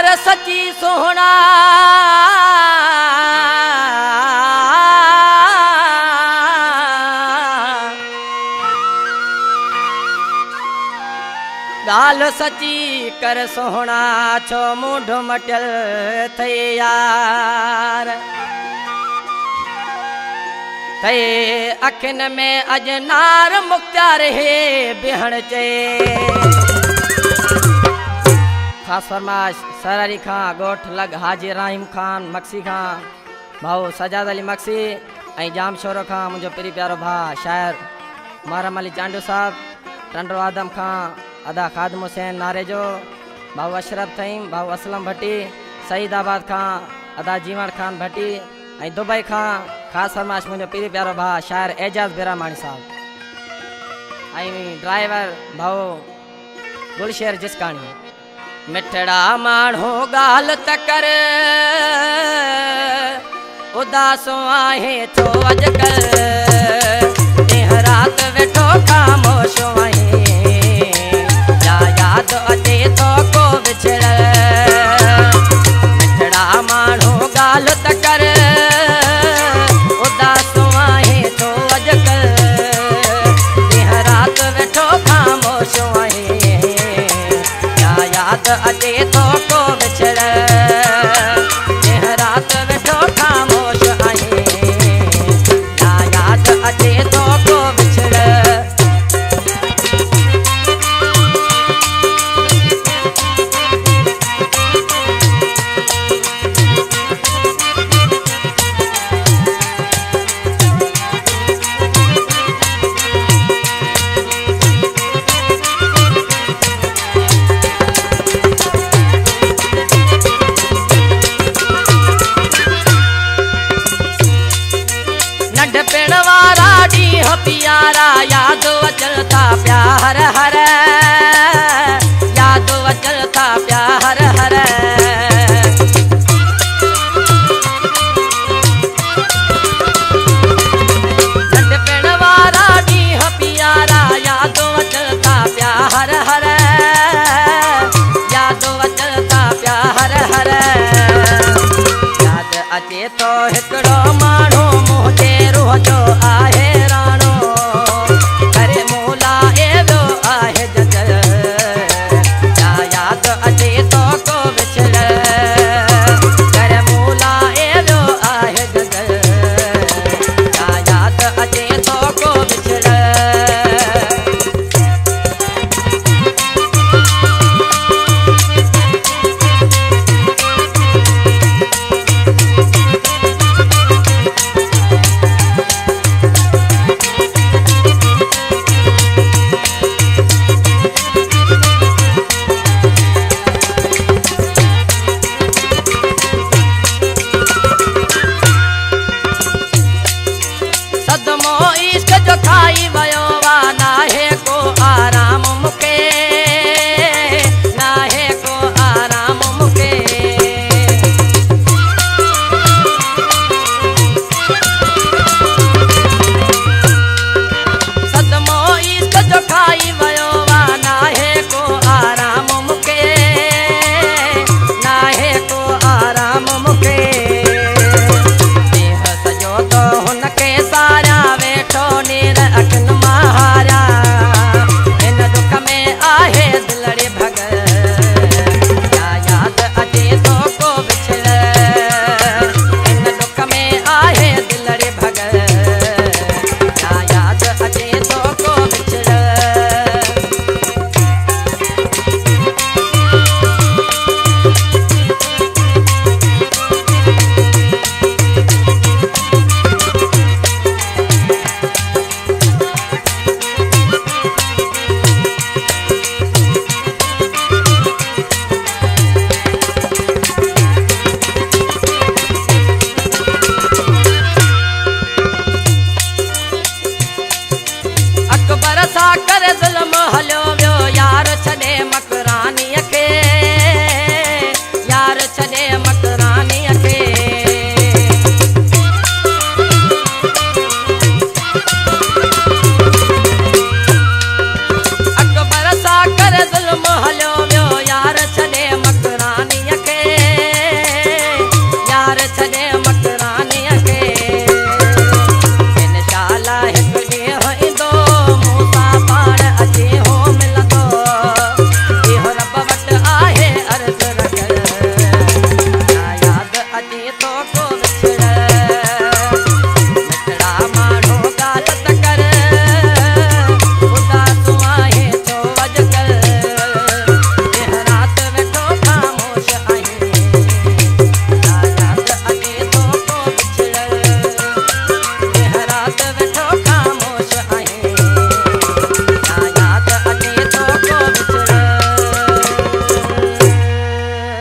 कर सची सोहना गाल सची कर सोहना छो मूढ़ मटल थे यार थे अखिन में अजनार मुख्तार है बिहण चे खास फरमाश सरारी खां गोठ लग हाजी राहिम खान मक्सी खां भाऊ सजाद अली मक्सी ऐं जाम शोरो खां मुझो पिरी प्यारो भा शायर मारम अली चांडू साहब टंडो आदम खां अदा खादम हुसैन नारे जो भाऊ अशरफ थईं भाऊ असलम भट्टी सईदाबाद खां अदा जीवण खान भट्टी ऐं दुबई खां खास फरमाश मुझो पिरी प्यारो भा शायर एजाज बेरामाणी साहब ऐं ड्राइवर भाऊ गुलशेर जिसकाणी मिठड़ा माण्हू गाल तकर उदासो आहे थो अॼुकल्ह ॾींहुं राति वेठो ख़ामोशो आहे या यादि अचे थो को विछड़ मिठड़ा माण्हू गाल तकर उदासो आहे थो अॼुकल्ह ॾींहुं राति वेठो ख़ामोशो आहे अचे तो को विछड़ रात वेठो ख़ामोश आहे या याद अचे तो को विछड़ प्यारा याद वचलता प्यार हर याद वचलता प्यार हर नंढपिण वारा ॾींहं प्यारा याद वचलता प्यार हर याद वचलता प्यार हर याद अचे तो हिकिड़ो माण्हू मुंहिंजे रूह जो आहे